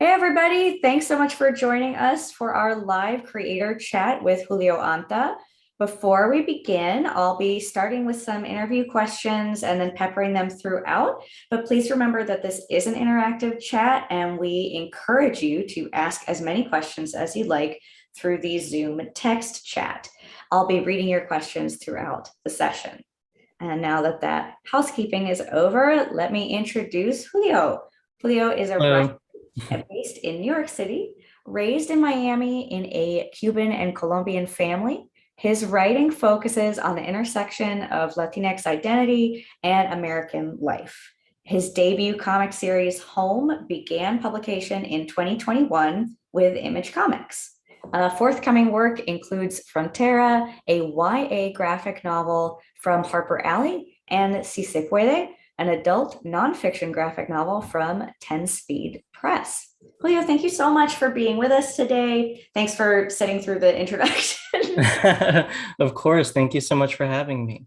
Hey, everybody. Thanks so much for joining us for our live creator chat with Julio Anta. Before we begin, I'll be starting with some interview questions and then peppering them throughout. But please remember that this is an interactive chat and we encourage you to ask as many questions as you'd like through the Zoom text chat. I'll be reading your questions throughout the session. And now that that housekeeping is over, let me introduce Julio. Julio is a Russian Hello. based in New York City, raised in Miami in a Cuban and Colombian family. His writing focuses on the intersection of Latinx identity and American life. His debut comic series, Home, began publication in 2021 with Image Comics. Forthcoming work includes Frontera, a YA graphic novel from Harper Alley, and Si Se Puede, an adult nonfiction graphic novel from 10 Speed Press. Julio, thank you so much for being with us today. Thanks for sitting through the introduction. Of course. Thank you so much for having me.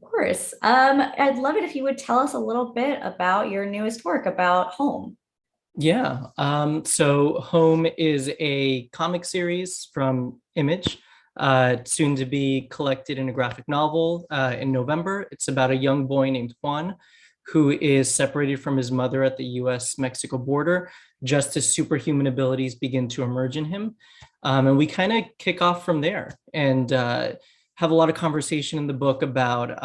Of course. I'd love it if you would tell us a little bit about your newest work about home. Yeah. So Home is a comic series from Image, soon to be collected in a graphic novel in November. It's about a young boy named Juan who is separated from his mother at the US-Mexico border, just as superhuman abilities begin to emerge in him. And we kind of kick off from there and have a lot of conversation in the book about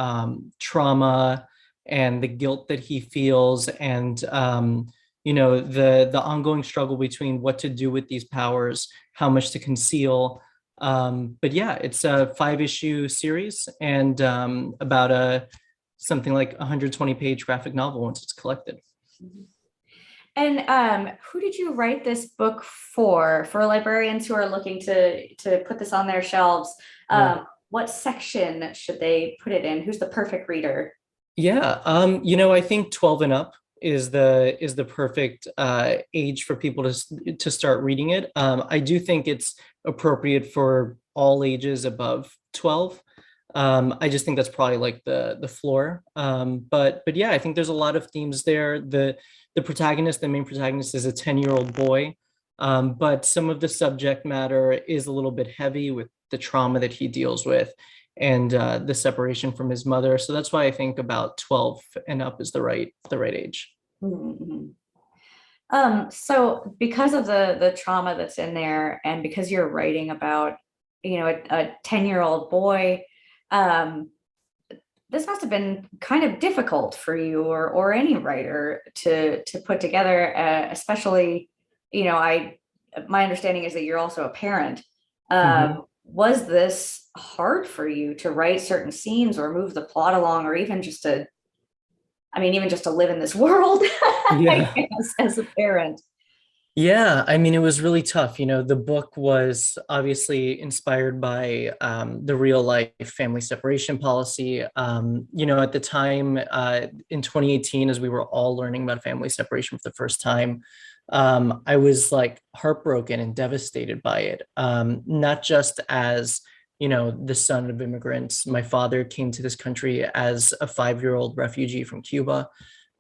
trauma and the guilt that he feels and the ongoing struggle between what to do with these powers, how much to conceal. But yeah, it's a 5-issue series and about a something like 120-page graphic novel once it's collected. And who did you write this book for? For librarians who are looking to put this on their shelves, Yeah. what section should they put it in? Who's the perfect reader? Yeah, I think 12 and up is the perfect age for people to start reading it. I do think it's appropriate for all ages above 12. I just think that's probably like the floor. But yeah, I think there's a lot of themes there. The main protagonist is a 10-year-old boy. But some of the subject matter is a little bit heavy with the trauma that he deals with and the separation from his mother. So that's why I think about 12 and up is the right age. Mhm. So because of the trauma that's in there, and because you're writing about, a 10-year-old boy, um, this must have been kind of difficult for you or any writer to put together, especially, I my understanding is that you're also a parent. Mhm. Was this hard for you to write certain scenes or move the plot along, or even just to, I mean, even just to live in this world, I Yeah. guess, as a parent? Yeah, I mean, it was really tough. The book was obviously inspired by the real life family separation policy. At the time in 2018, as we were all learning about family separation for the first time, I was like heartbroken and devastated by it. Not just as, the son of immigrants. My father came to this country as a 5-year-old refugee from Cuba.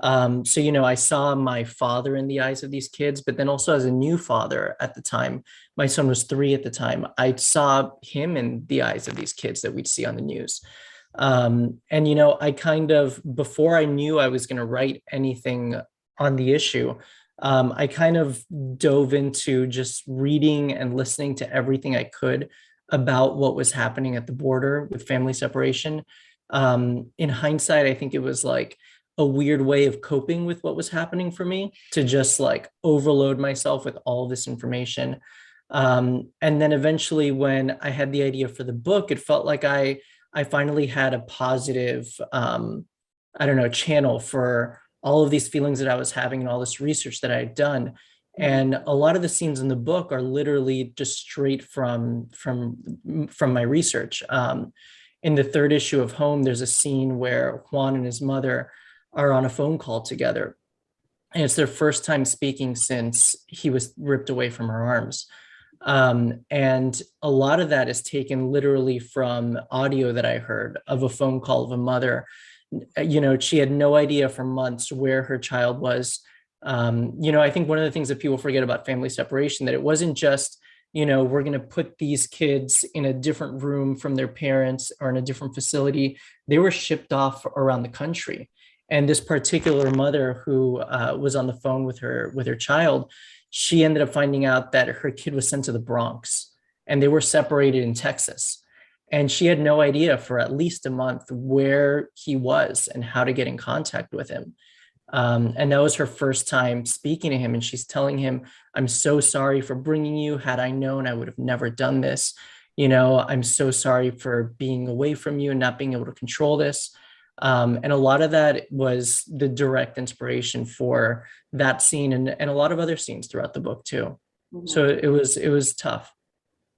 So, I saw my father in the eyes of these kids, but then also as a new father at the time, my son was 3 at the time. I saw him in the eyes of these kids that we'd see on the news. And, I kind of, before I knew I was going to write anything on the issue, I kind of dove into just reading and listening to everything I could about what was happening at the border with family separation. In hindsight, I think it was like, a weird way of coping with what was happening for me to just like overload myself with all this information. And then eventually when I had the idea for the book, it felt like I finally had a positive I don't know, channel for all of these feelings that I was having and all this research that I had done. And a lot of the scenes in the book are literally just straight from my research. In the 3rd issue of Home, there's a scene where Juan and his mother are on a phone call together. And it's their first time speaking since he was ripped away from her arms. And a lot of that is taken literally from audio that I heard of a phone call of a mother. She had no idea for months where her child was. I think one of the things that people forget about family separation, that it wasn't just, we're going to put these kids in a different room from their parents or in a different facility. They were shipped off around the country. And this particular mother who was on the phone with her child, she ended up finding out that her kid was sent to the Bronx and they were separated in Texas. And she had no idea for at least a month where he was and how to get in contact with him. And that was her first time speaking to him. And she's telling him, I'm so sorry for bringing you. Had I known, I would have never done this. I'm so sorry for being away from you and not being able to control this. And a lot of that was the direct inspiration for that scene and a lot of other scenes throughout the book too. So it was tough.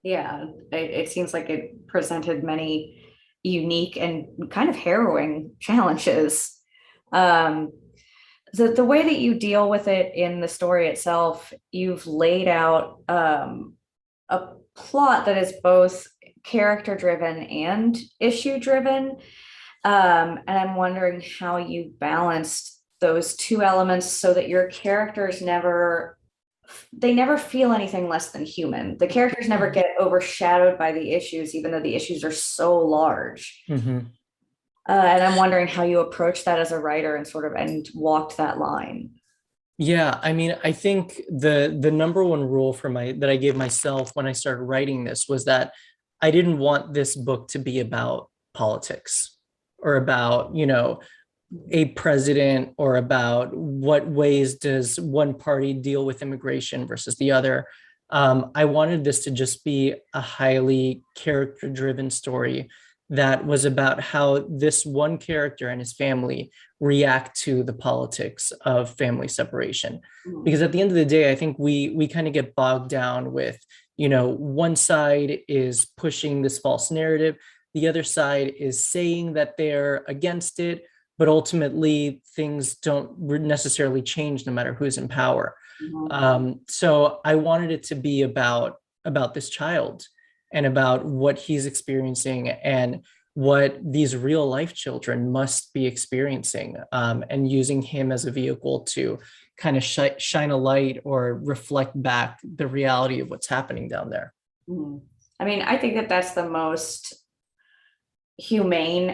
Yeah, it seems like it presented many unique and kind of harrowing challenges. Um, the way that you deal with it in the story itself, you've laid out a plot that is both character driven and issue driven. And I'm wondering how you balanced those two elements so that your characters never feel anything less than human. The characters never get overshadowed by the issues, even though the issues are so large. Mm-hmm. And I'm wondering how you approach that as a writer and walked that line. Yeah, I mean, I think the number one rule that I gave myself when I started writing this was that I didn't want this book to be about politics or about, a president or about what ways does one party deal with immigration versus the other. I wanted this to just be a highly character-driven story that was about how this one character and his family react to the politics of family separation. Because at the end of the day, I think we kind of get bogged down with, one side is pushing this false narrative, the other side is saying that they're against it, but ultimately things don't necessarily change no matter who's in power. So I wanted it to be about this child and about what he's experiencing and what these real life children must be experiencing, and using him as a vehicle to kind of shine a light or reflect back the reality of what's happening down there. I mean, I think that that's the most humane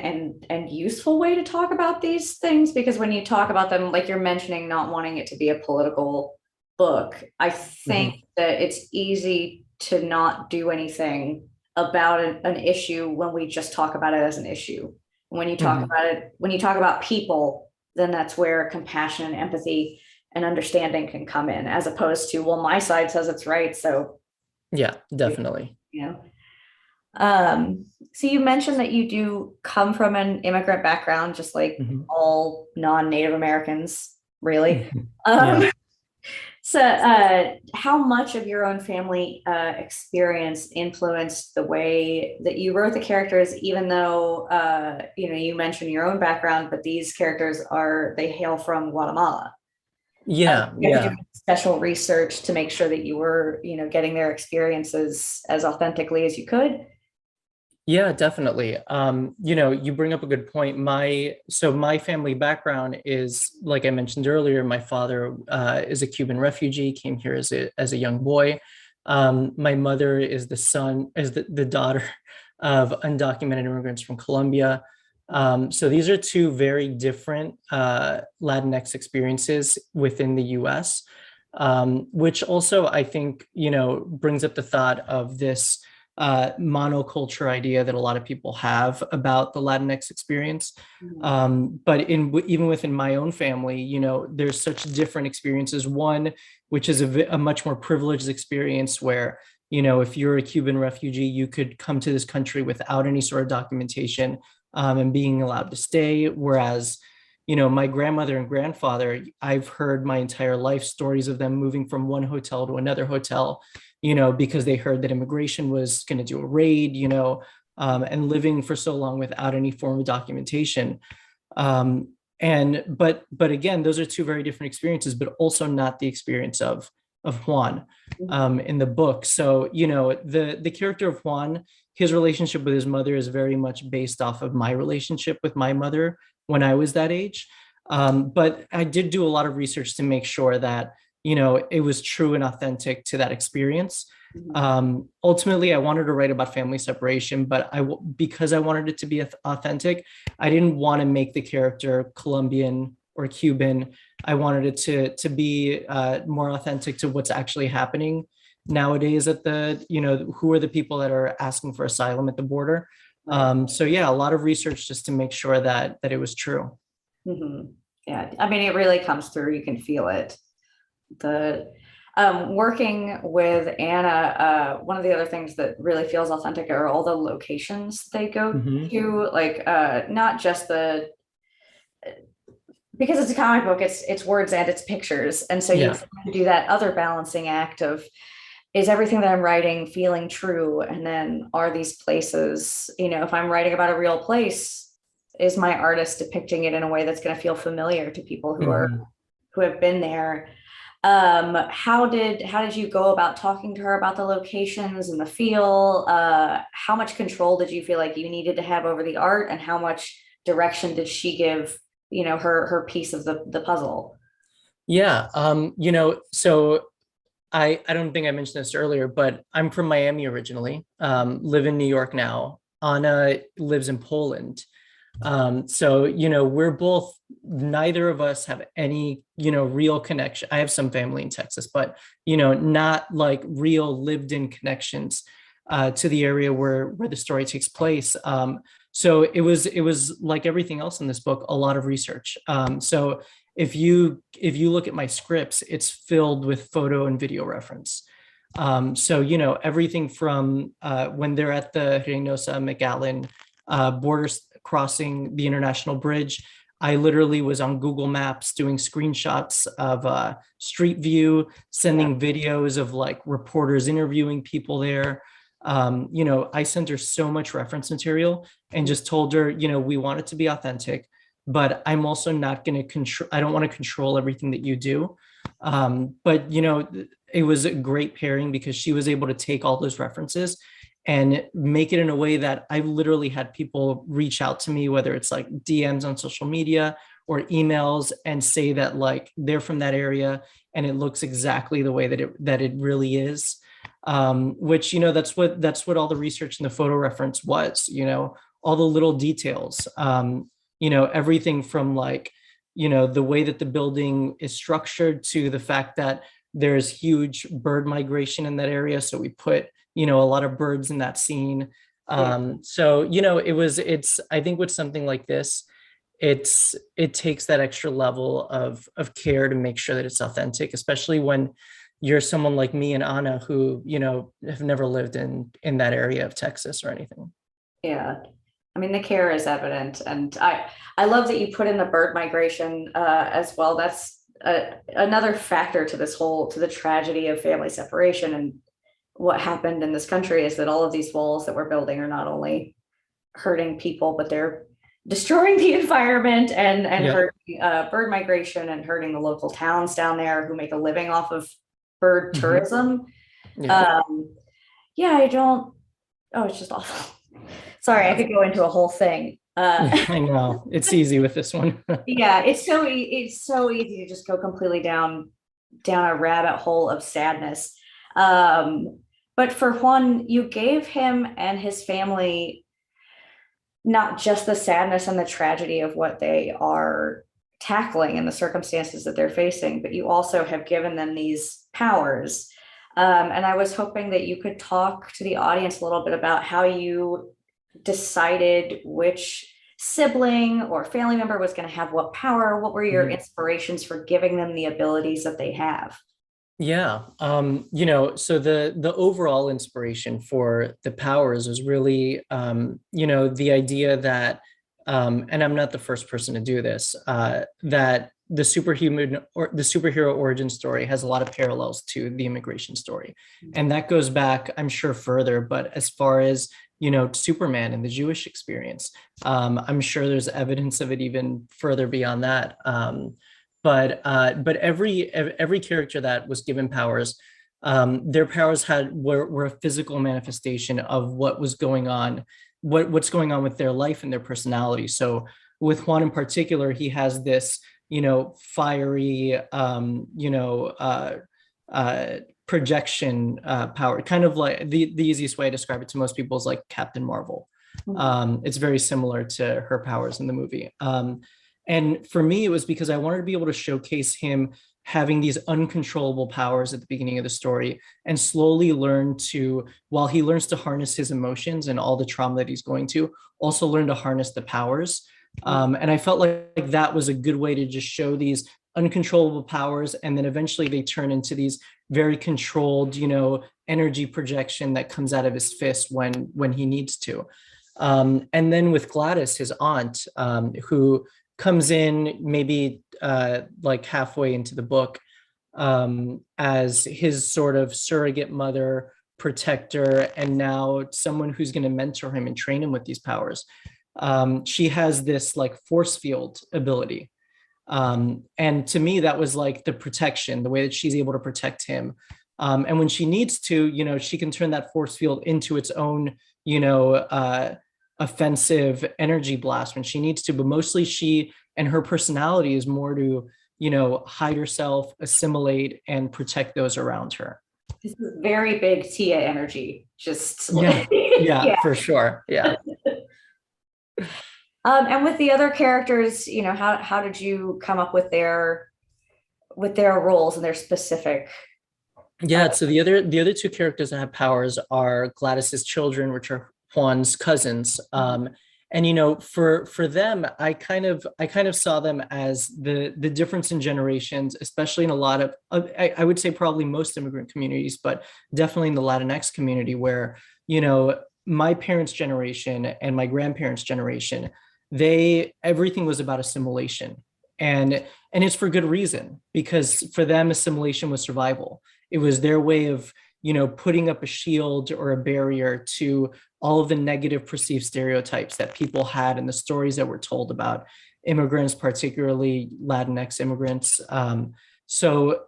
and useful way to talk about these things, because when you talk about them, like you're mentioning not wanting it to be a political book, I think that it's easy to not do anything about an issue when we just talk about it as an issue. When you talk about it, when you talk about people, then that's where compassion and empathy and understanding can come in, as opposed to, well, my side says it's right, so yeah, definitely. So you mentioned that you do come from an immigrant background, just like all non-Native Americans, really. Yeah. So how much of your own family experience influenced the way that you wrote the characters, even though you mentioned your own background, but these characters they hail from Guatemala? Yeah, You have to yeah. do special research to make sure that you were, getting their experiences as authentically as you could. Yeah, definitely. You bring up a good point. My family background is, like I mentioned earlier, my father is a Cuban refugee, came here as a young boy. My mother is the daughter of undocumented immigrants from Colombia. So these are two very different Latinx experiences within the US, which also I think, brings up the thought of this monoculture idea that a lot of people have about the Latinx experience. But even within my own family, there's such different experiences. One, which is a much more privileged experience where, if you're a Cuban refugee, you could come to this country without any sort of documentation, and being allowed to stay. Whereas, my grandmother and grandfather, I've heard my entire life stories of them moving from one hotel to another hotel, because they heard that immigration was going to do a raid, and living for so long without any form of documentation. But again, those are two very different experiences, but also not the experience of Juan in the book. So, the character of Juan, his relationship with his mother is very much based off of my relationship with my mother when I was that age. But I did do a lot of research to make sure that, it was true and authentic to that experience. Mhm. Ultimately, I wanted to write about family separation, but because I wanted it to be authentic, I didn't want to make the character Colombian or Cuban. I wanted it to be more authentic to what's actually happening nowadays at who are the people that are asking for asylum at the border. Right. So yeah, a lot of research just to make sure that it was true. Mhm. Yeah, I mean, it really comes through. You can feel it. The working with Anna, one of the other things that really feels authentic are all the locations they go Mhm. to, like not just the because it's a comic book, it's words and it's pictures. And so you Yeah. have to do that other balancing act of, is everything that I'm writing feeling true? And then are these places, if I'm writing about a real place, is my artist depicting it in a way that's going to feel familiar to people Mhm. who have been there? How did you go about talking to her about the locations and the feel? How much control did you feel like you needed to have over the art, and how much direction did she give, her piece of the puzzle? Yeah. So I don't think I mentioned this earlier, but I'm from Miami originally, live in New York now. Anna lives in Poland. So, we're both, neither of us have any, real connection. I have some family in Texas, but, not like real lived in connections to the area where the story takes place. So it was like everything else in this book, a lot of research. So if you look at my scripts, it's filled with photo and video reference. So everything from when they're at the Reynosa McAllen border crossing the international bridge, I literally was on Google Maps doing screenshots of street view, Yeah. sending videos of like reporters interviewing people there. I sent her so much reference material and just told her, we want it to be authentic, but I'm also not going to control, I don't want to control everything that you do. But it was a great pairing because she was able to take all those references and make it in a way that I literally had people reach out to me, whether it's like DMs on social media or emails, and say that like they're from that area and it looks exactly the way that it really is. Which that's what all the research in the photo reference was, all the little details, everything from like, the way that the building is structured to the fact that there's huge bird migration in that area. So we put, a lot of birds in that scene. Yeah. So, I think with something like this, it takes that extra level of care to make sure that it's authentic, especially when you're someone like me and Anna who, have never lived in that area of Texas or anything. Yeah. I mean, the care is evident, and I love that you put in the bird migration as well. That's another factor to to the tragedy of family separation. And what happened in this country is that all of these walls that we're building are not only hurting people, but they're destroying the environment and Yep. hurting bird migration and hurting the local towns down there who make a living off of bird Mhm. tourism. Yeah. Um, yeah, I don't. Oh, it's just awful. Sorry, I Yeah. could go into a whole thing. I know. It's easy with this one. Yeah, it's so easy to just go completely down a rabbit hole of sadness. But for Juan, you gave him and his family not just the sadness and the tragedy of what they are tackling and the circumstances that they're facing, but you also have given them these powers. And I was hoping that you could talk to the audience a little bit about how you decided which sibling or family member was going to have what power. What were your Mhm. inspirations for giving them the abilities that they have? Yeah. So the overall inspiration for the powers was really the idea that and I'm not the first person to do this, that the superhuman or the superhero origin story has a lot of parallels to the immigration story. And that goes back, I'm sure, further, but as far as Superman and the Jewish experience, I'm sure there's evidence of it even further beyond that. But every character that was given powers, their powers were a physical manifestation of what was going on, what's going on with their life and their personality. So with Juan in particular, he has this fiery, projection power, kind of like the easiest way to describe it to most people is like Captain Marvel. It's very similar to her powers in the movie. And for me, it was because I wanted to be able to showcase him having these uncontrollable powers at the beginning of the story and slowly learn to, while he learns to harness his emotions and all the trauma that he's going to, also learn to harness the powers. And I felt like that was a good way to just show these uncontrollable powers. And then eventually they turn into these very controlled, energy projection that comes out of his fist when he needs to. And then with Gladys, his aunt, who comes in maybe like halfway into the book as his sort of surrogate mother, protector, and now someone who's going to mentor him and train him with these powers. She has this like force field ability. And to me, that was like the protection, the way that she's able to protect him. And when she needs to, she can turn that force field into its own, offensive energy blast when she needs to. But mostly she and her personality is more to, hide herself, assimilate, and protect those around her. This is very big Tia energy. Just Yeah, yeah, yeah. for sure. Yeah. And with the other characters, how did you come up with their roles and their specific? Yeah, so the other two characters that have powers are Gladys's children, which are Juan's cousins. And for them, I kind of saw them as the difference in generations, especially in a lot of I would say probably most immigrant communities, but definitely in the Latinx community, where my parents' generation and my grandparents' generation, everything was about assimilation, and it's for good reason, because for them assimilation was survival. It was their way of putting up a shield or a barrier to all of the negative perceived stereotypes that people had and the stories that were told about immigrants, particularly Latinx immigrants. So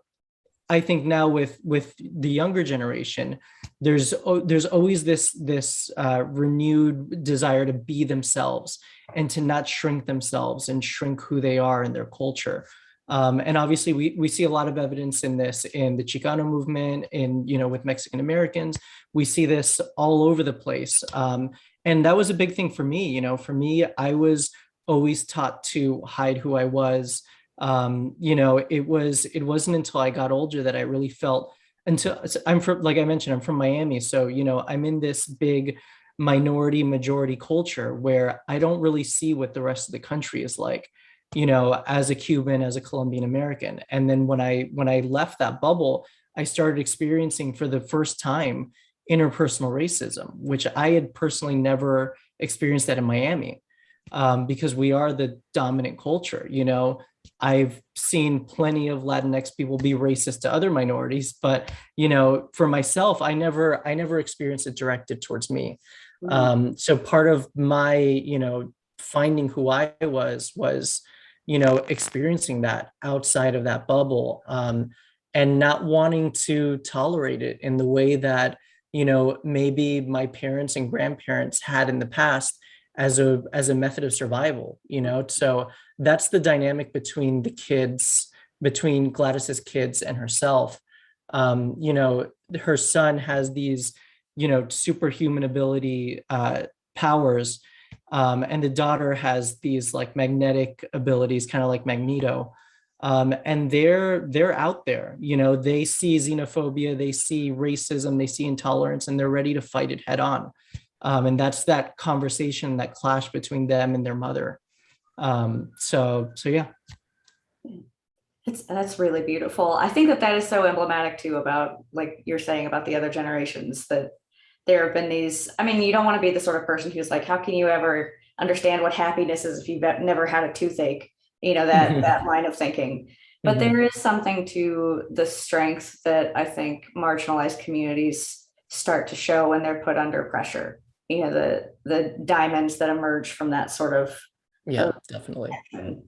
I think now with the younger generation, there's always this renewed desire to be themselves and to not shrink themselves and shrink who they are in their culture. And obviously, we see a lot of evidence in this in the Chicano movement, with Mexican Americans. We see this all over the place. And that was a big thing for me. For me, I was always taught to hide who I was. It wasn't until I got older that I really felt, until I'm from, like I mentioned, I'm from Miami. So, I'm in this big minority majority culture where I don't really see what the rest of the country is like, as a Cuban, as a Colombian American. And then when I left that bubble, I started experiencing for the first time interpersonal racism, which I had personally never experienced that in Miami, because we are the dominant culture. I've seen plenty of Latinx people be racist to other minorities, but for myself, I never experienced it directed towards me. So part of my finding who I was experiencing that outside of that bubble, and not wanting to tolerate it in the way that maybe my parents and grandparents had in the past as a method of survival. So that's the dynamic between between Gladys's kids and herself. Her son has these superhuman ability, powers, and the daughter has these like magnetic abilities, kind of like Magneto. And they're out there. They see xenophobia, they see racism, they see intolerance, and they're ready to fight it head on. And that's that conversation, that clash between them and their mother. So yeah. That's really beautiful. I think that is so emblematic too, about like you're saying about the other generations, that there have been these, I mean, you don't want to be the sort of person who's like, how can you ever understand what happiness is if you've never had a toothache, that line of thinking. But there is something to the strength that I think marginalized communities start to show when they're put under pressure. The diamonds that emerge from that sort of Yeah, definitely. action.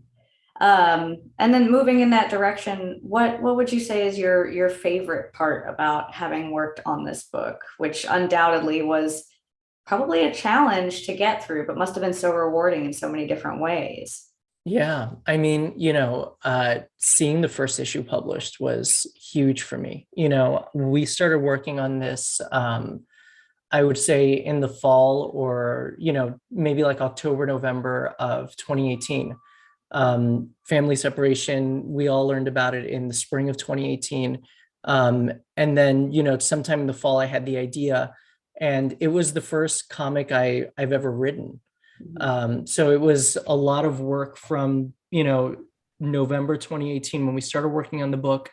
And then moving in that direction, what would you say is your favorite part about having worked on this book, which undoubtedly was probably a challenge to get through, but must have been so rewarding in so many different ways? Yeah, I mean, seeing the first issue published was huge for me. We started working on this, I would say in the fall or, maybe like October, November of 2018. Family separation, we all learned about it in the spring of 2018. And then, sometime in the fall, I had the idea, and it was the first comic I've ever written. So it was a lot of work from, November 2018 when we started working on the book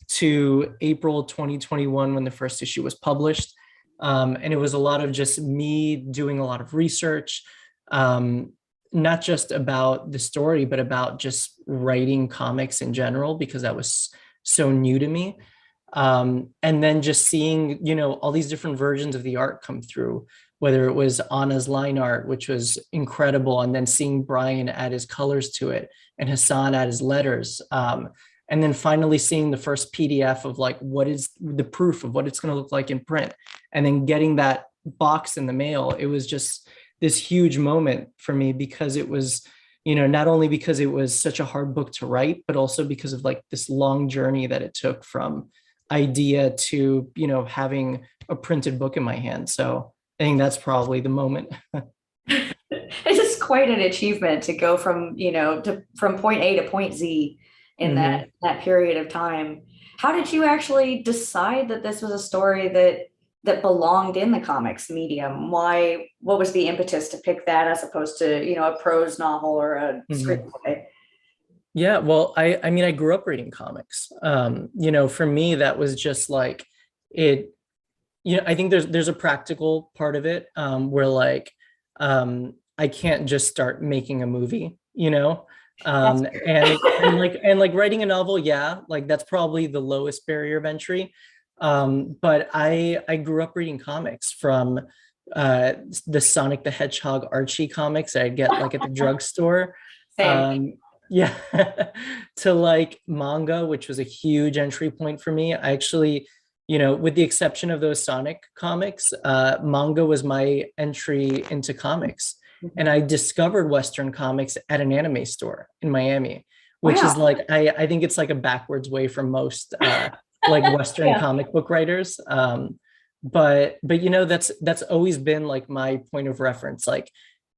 to April 2021 when the first issue was published. And it was a lot of just me doing a lot of research, not just about the story, but about just writing comics in general, because that was so new to me. And then just seeing, all these different versions of the art come through, whether it was Anna's line art, which was incredible, and then seeing Brian add his colors to it and Hassan add his letters. And then finally seeing the first PDF of like, what is the proof of what it's going to look like in print, and then getting that box in the mail. It was just this huge moment for me, because it was, not only because it was such a hard book to write, but also because of like this long journey that it took from idea to, having a printed book in my hand. So I think that's probably the moment. It's just quite an achievement to go from, from point A to point Z in Mhm. that period of time. How did you actually decide that this was a story that belonged in the comics medium? What was the impetus to pick that as opposed to, a prose novel or a Mhm. screenplay? Yeah, well, I mean, I grew up reading comics. For me, that was just like it, I think there's a practical part of it, where like I can't just start making a movie, That's and like writing a novel, yeah, like that's probably the lowest barrier of entry. But I grew up reading comics from uh the Sonic the Hedgehog Archie comics that I'd get like at the drugstore. same. Um, yeah, to like manga, which was a huge entry point for me. I actually, with the exception of those Sonic comics, manga was my entry into comics. And Mhm. I discovered Western comics at an anime store in Miami, which is Wow. like, I think it's like a backwards way for most like Western Yeah. comic book writers. But that's always been like my point of reference. Like,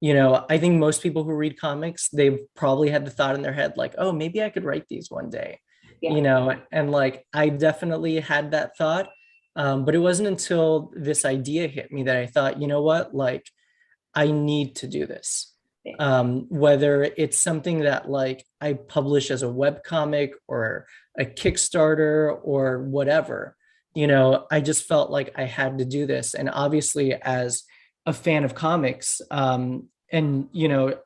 I think most people who read comics, they've probably had the thought in their head, like, oh, maybe I could write these one day, Yeah. and like I definitely had that thought. But it wasn't until this idea hit me that I thought, you know what, like I need to do this. Yeah. Whether it's something that like I publish as a web comic or a Kickstarter or whatever, I just felt like I had to do this. And obviously, as a fan of comics, and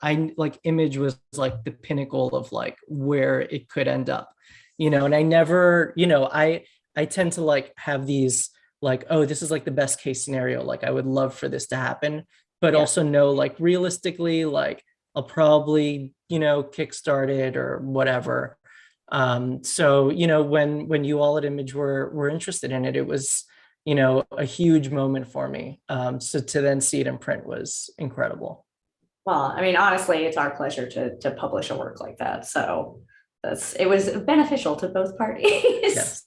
I like Image was like the pinnacle of like where it could end up, and I never, I tend to like have these like, oh, this is like the best case scenario. Like I would love for this to happen, but Yeah. also know like realistically, like I'll probably, kickstart it or whatever. So, when you all at Image were interested in it, it was, a huge moment for me. So to then see it in print was incredible. Well, I mean, honestly, it's our pleasure to publish a work like that. So it was beneficial to both parties. Yes.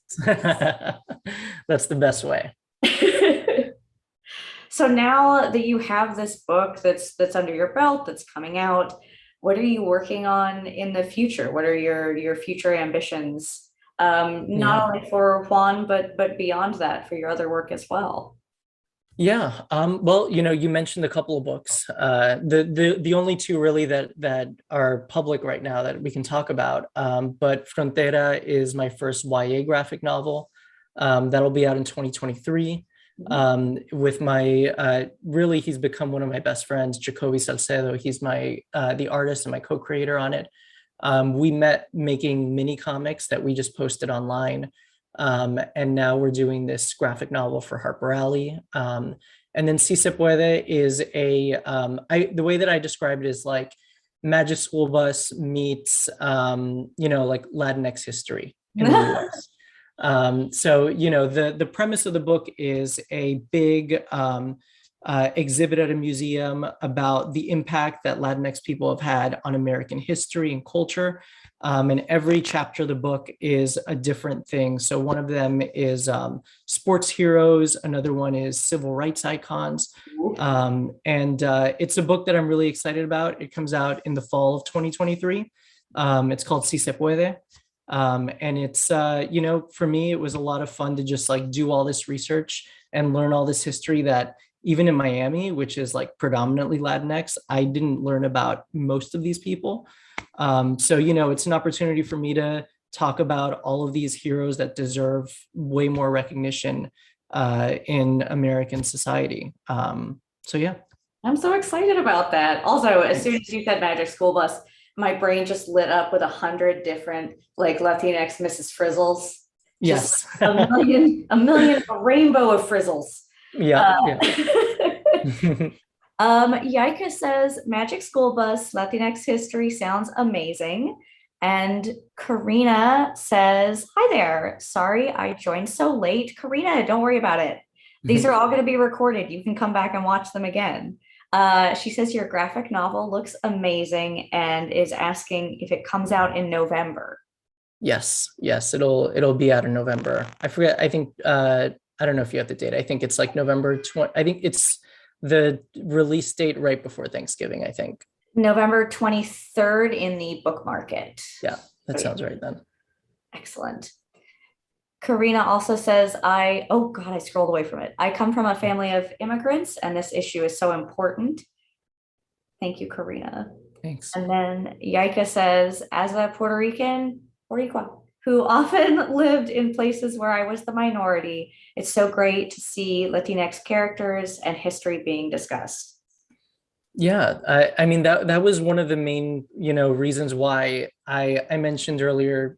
That's the best way. So now that you have this book that's under your belt, that's coming out, what are you working on in the future? What are your future ambitions? Not Yeah. only for Juan, but beyond that for your other work as well. Yeah. Well, you mentioned a couple of books. The only two really that are public right now that we can talk about. But Frontera is my first YA graphic novel. That'll be out in 2023. Mhm. With my really, he's become one of my best friends, Jacoby Salcedo. He's my the artist and my co-creator on it. We met making mini comics that we just posted online. And now we're doing this graphic novel for Harper Alley. And then Si Se Puede is the way that I describe it is like Magic School Bus meets, like Latinx history in the US. So, the premise of the book is a big exhibit at a museum about the impact that Latinx people have had on American history and culture. And every chapter of the book is a different thing. So one of them is sports heroes. Another one is civil rights icons. And it's a book that I'm really excited about. It comes out in the fall of 2023. It's called Si Se Puede. And it's, for me, it was a lot of fun to just like do all this research and learn all this history that even in Miami, which is like predominantly Latinx, I didn't learn about most of these people. So, it's an opportunity for me to talk about all of these heroes that deserve way more recognition in American society. So, yeah. I'm so excited about that. Also, as soon as you said Magic School Bus, my brain just lit up with 100 different like Latinx Mrs. Frizzles. Yes. A million, a rainbow of frizzles. Yeah. Yaika says Magic School Bus Latinx history sounds amazing. And Karina says, hi there. Sorry, I joined so late. Karina, don't worry about it. These are all going to be recorded. You can come back and watch them again. She says your graphic novel looks amazing and is asking if it comes out in November. Yes, it'll be out in November. I forget. I think I don't know if you have the date. I think it's like November 20. I think it's the release date right before Thanksgiving, I think. November 23rd in the book market. Yeah, that sounds right then. Excellent. Karina also says, oh God, I scrolled away from it. I come from a family of immigrants and this issue is so important. Thank you, Karina. Thanks. And then Yaika says, as a Puerto Rican, Boricua, who often lived in places where I was the minority, it's so great to see Latinx characters and history being discussed. Yeah, I mean that was one of the main, reasons why I mentioned earlier,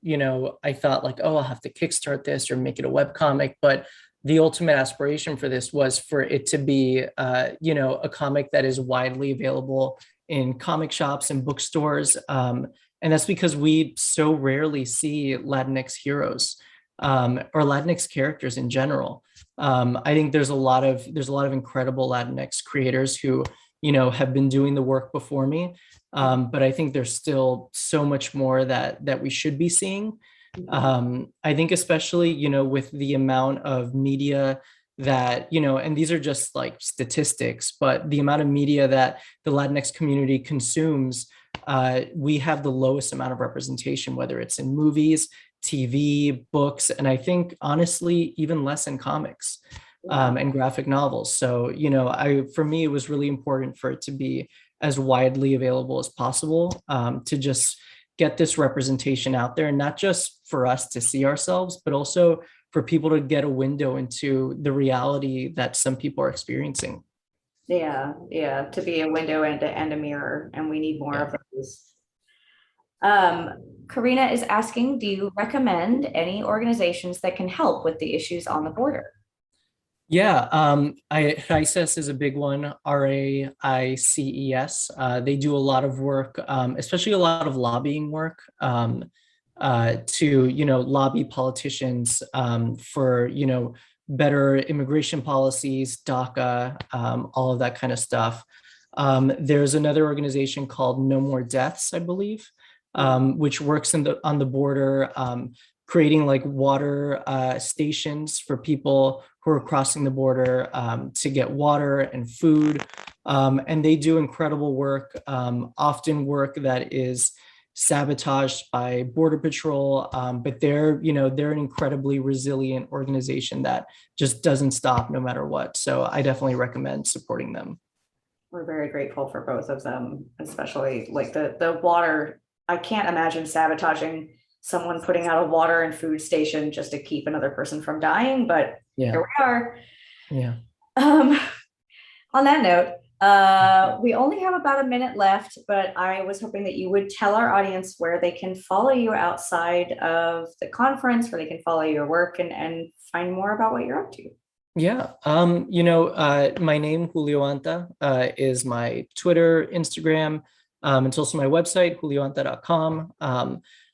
I thought like, oh, I'll have to kickstart this or make it a web comic, but the ultimate aspiration for this was for it to be, a comic that is widely available in comic shops and bookstores. And that's because we so rarely see Latinx heroes or Latinx characters in general. I think there's a lot of incredible Latinx creators who have been doing the work before me. But I think there's still so much more that we should be seeing. I think especially, with the amount of media that, and these are just like statistics, but the amount of media that the Latinx community consumes, we have the lowest amount of representation, whether it's in movies, TV, books, and I think honestly, even less in comics. And graphic novels. So, for me, it was really important for it to be as widely available as possible, to just get this representation out there, and not just for us to see ourselves, but also for people to get a window into the reality that some people are experiencing. Yeah, to be a window and a mirror, and we need more of those. Karina is asking, do you recommend any organizations that can help with the issues on the border? Yeah, RAICES is a big one, RAICES. They do a lot of work, especially a lot of lobbying work to, lobby politicians for, better immigration policies, DACA, all of that kind of stuff. There's another organization called No More Deaths, I believe, which works on the border, creating like water stations for people who are crossing the border to get water and food. And they do incredible work, often work that is sabotaged by Border Patrol, but they're an incredibly resilient organization that just doesn't stop no matter what. So I definitely recommend supporting them. We're very grateful for both of them, especially like the water. I can't imagine sabotaging someone putting out a water and food station just to keep another person from dying, but here we are. Yeah. On that note, we only have about a minute left, but I was hoping that you would tell our audience where they can follow you outside of the conference, where they can follow your work and find more about what you're up to. Yeah. My name, Julio Anta, is my Twitter, Instagram. It's also my website, julioanta.com.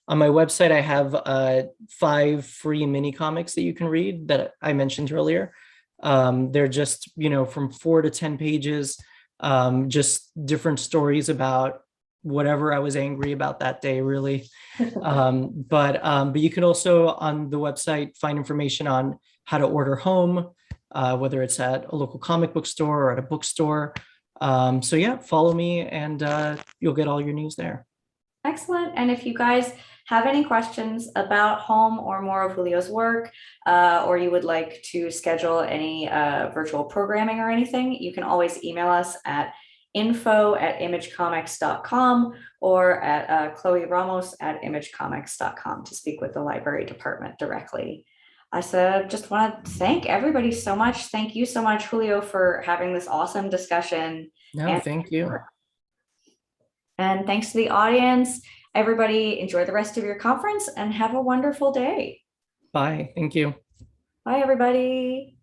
On my website, I have 5 free mini comics that you can read that I mentioned earlier. They're just, from 4 to 10 pages, just different stories about whatever I was angry about that day, really. But you can also on the website find information on how to order home, whether it's at a local comic book store or at a bookstore. So yeah, follow me and you'll get all your news there. Excellent. And if you guys have any questions about home or more of Julio's work, or you would like to schedule any virtual programming or anything, you can always email us at info@imagecomics.com or at Chloe Ramos at imagecomics.com to speak with the library department directly. So just want to thank everybody so much. Thank you so much, Julio, for having this awesome discussion. No, thank you. And thanks to the audience. Everybody enjoy the rest of your conference and have a wonderful day. Bye. Thank you. Bye, everybody.